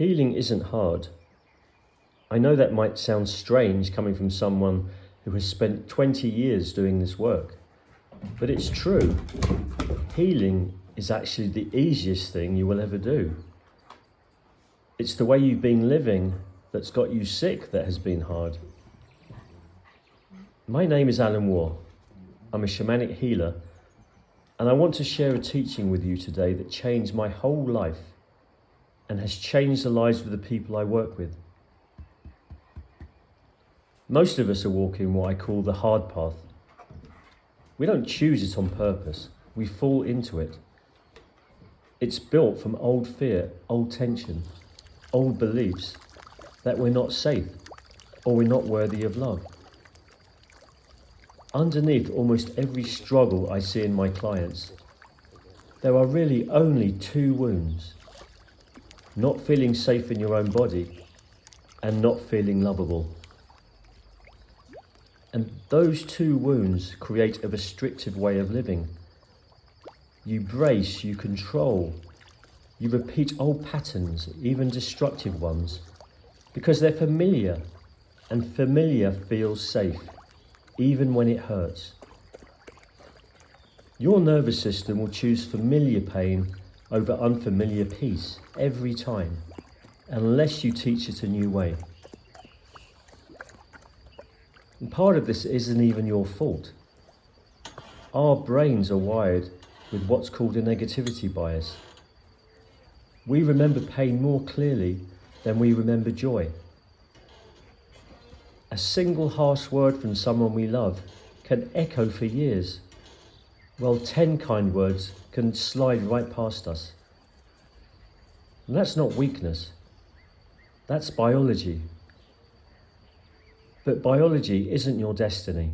Healing isn't hard. I know that might sound strange coming from someone who has spent 20 years doing this work, but it's true. Healing is actually the easiest thing you will ever do. It's the way you've been living that's got you sick that has been hard. My name is Alan Waugh. I'm a shamanic healer, and I want to share a teaching with you today that changed my whole life and has changed the lives of the people I work with. Most of us are walking what I call the hard path. We don't choose it on purpose, we fall into it. It's built from old fear, old tension, old beliefs that we're not safe or we're not worthy of love. Underneath almost every struggle I see in my clients, there are really only two wounds: not feeling safe in your own body and not feeling lovable. And those two wounds create a restrictive way of living. You brace, you control, you repeat old patterns, even destructive ones, because they're familiar, and familiar feels safe, even when it hurts. Your nervous system will choose familiar pain over unfamiliar peace every time, unless you teach it a new way. And part of this isn't even your fault. Our brains are wired with what's called a negativity bias. We remember pain more clearly than we remember joy. A single harsh word from someone we love can echo for years, while 10 kind words can slide right past us. And that's not weakness, that's biology. But biology isn't your destiny.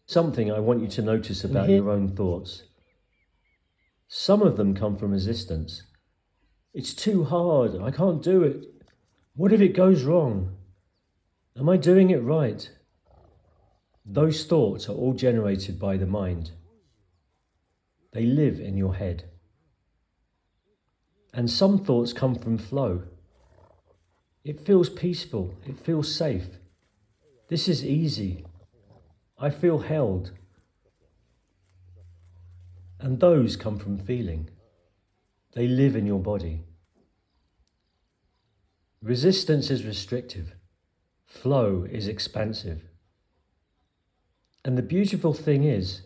Something I want you to notice about your own thoughts. Some of them come from resistance. It's too hard, I can't do it. What if it goes wrong? Am I doing it right? Those thoughts are all generated by the mind. They live in your head. And some thoughts come from flow. It feels peaceful, it feels safe. This is easy. I feel held. And those come from feeling. They live in your body. Resistance is restrictive. Flow is expansive. And the beautiful thing is,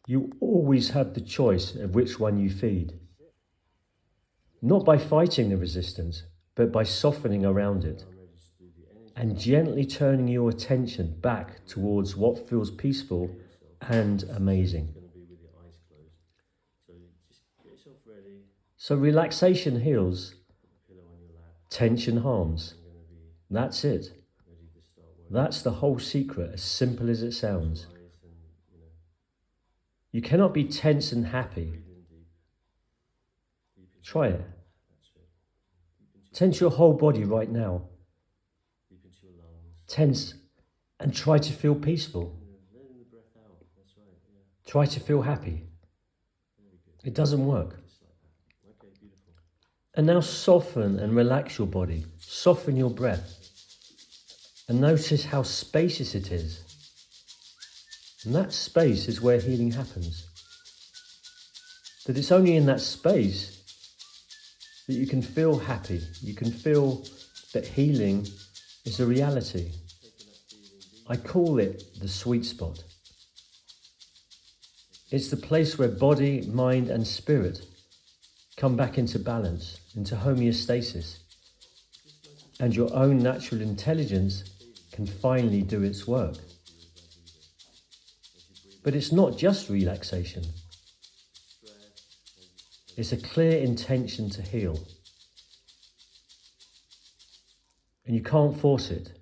you always have the choice of which one you feed. Not by fighting the resistance, but by softening around it and gently turning your attention back towards what feels peaceful and amazing. So relaxation heals, tension harms. That's it. That's the whole secret, as simple as it sounds. You cannot be tense and happy. Try it. Tense your whole body right now. Tense and try to feel peaceful. Try to feel happy. It doesn't work. And now soften and relax your body. Soften your breath. And notice how spacious it is. And that space is where healing happens. That it's only in that space that you can feel happy. You can feel that healing is a reality. I call it the sweet spot. It's the place where body, mind, and spirit come back into balance, into homeostasis, and your own natural intelligence can finally do its work. But it's not just relaxation. It's a clear intention to heal. And you can't force it.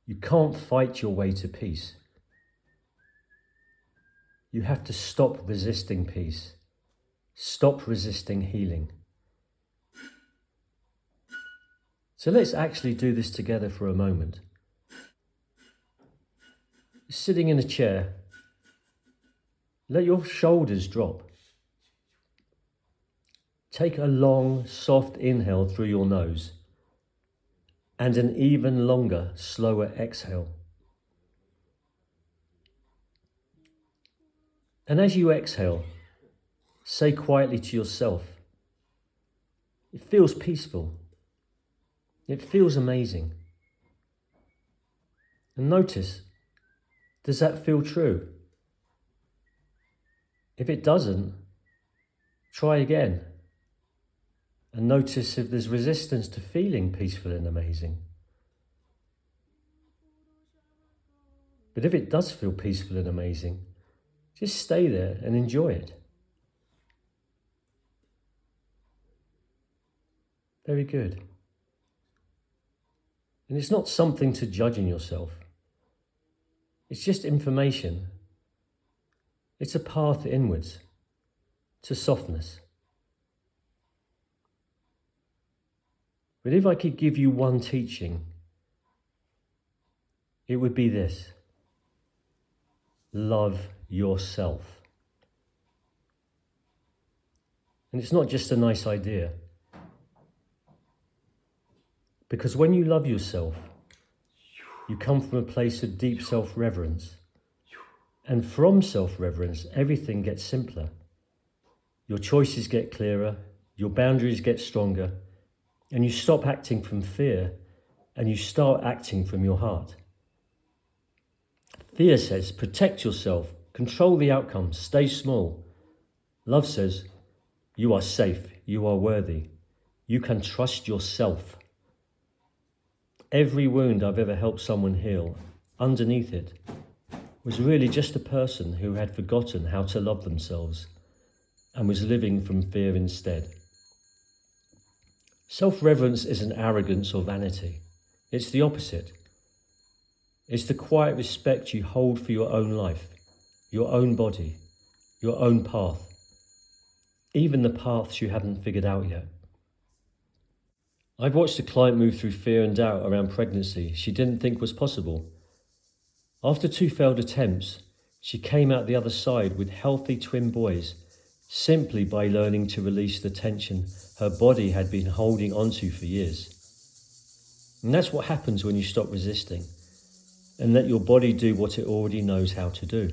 You can't fight your way to peace. You have to stop resisting peace. Stop resisting healing. So let's actually do this together for a moment. Sitting in a chair, let your shoulders drop. Take a long, soft inhale through your nose and an even longer, slower exhale. And as you exhale, say quietly to yourself, it feels peaceful. It feels amazing. And notice, does that feel true? If it doesn't, try again. And notice if there's resistance to feeling peaceful and amazing. But if it does feel peaceful and amazing, just stay there and enjoy it. Very good. And it's not something to judge in yourself. It's just information. It's a path inwards to softness. But if I could give you one teaching, it would be this: love yourself. And it's not just a nice idea. Because when you love yourself, you come from a place of deep self-reverence. And from self-reverence, everything gets simpler. Your choices get clearer, your boundaries get stronger, and you stop acting from fear and you start acting from your heart. Fear says, protect yourself, control the outcome, stay small. Love says, you are safe, you are worthy, you can trust yourself. Every wound I've ever helped someone heal, underneath it, was really just a person who had forgotten how to love themselves and was living from fear instead. Self-reverence isn't arrogance or vanity. It's the opposite. It's the quiet respect you hold for your own life, your own body, your own path, even the paths you haven't figured out yet. I've watched a client move through fear and doubt around pregnancy she didn't think was possible. After 2 failed attempts, she came out the other side with healthy twin boys, simply by learning to release the tension her body had been holding onto for years. And that's what happens when you stop resisting and let your body do what it already knows how to do.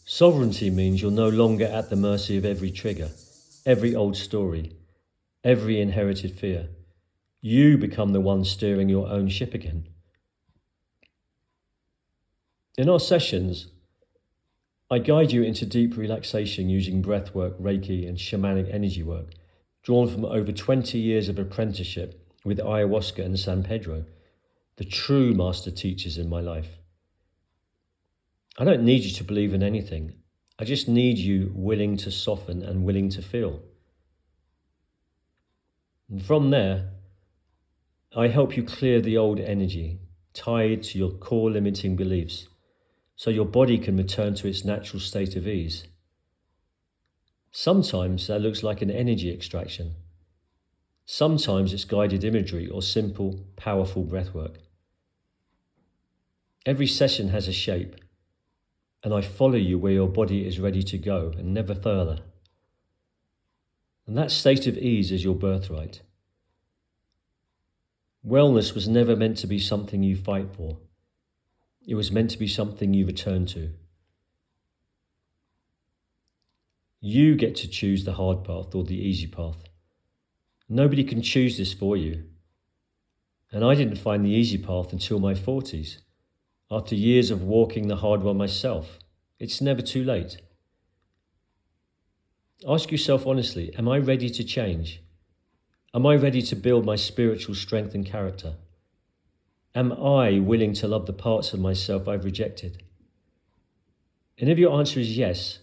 Sovereignty means you're no longer at the mercy of every trigger, every old story, every inherited fear. You become the one steering your own ship again. In our sessions, I guide you into deep relaxation using breathwork, Reiki and shamanic energy work, drawn from over 20 years of apprenticeship with ayahuasca and San Pedro, the true master teachers in my life. I don't need you to believe in anything. I just need you willing to soften and willing to feel. And from there, I help you clear the old energy tied to your core limiting beliefs so your body can return to its natural state of ease. Sometimes that looks like an energy extraction. Sometimes it's guided imagery or simple, powerful breathwork. Every session has a shape, and I follow you where your body is ready to go and never further. And that state of ease is your birthright. Wellness was never meant to be something you fight for. It was meant to be something you return to. You get to choose the hard path or the easy path. Nobody can choose this for you. And I didn't find the easy path until my 40s, after years of walking the hard one myself. It's never too late. Ask yourself honestly, am I ready to change? Am I ready to build my spiritual strength and character? Am I willing to love the parts of myself I've rejected? And if your answer is yes,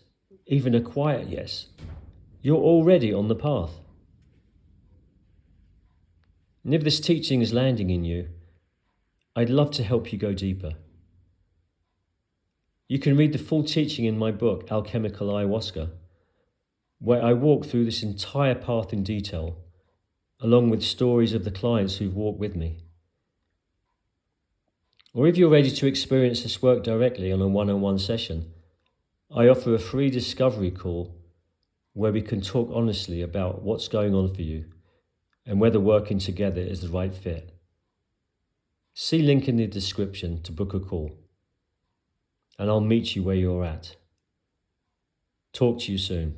even a quiet yes, you're already on the path. And if this teaching is landing in you, I'd love to help you go deeper. You can read the full teaching in my book, Alchemical Ayahuasca, where I walk through this entire path in detail, along with stories of the clients who've walked with me. Or if you're ready to experience this work directly on a one-on-one session, I offer a free discovery call where we can talk honestly about what's going on for you and whether working together is the right fit. See link in the description to book a call, and I'll meet you where you're at. Talk to you soon.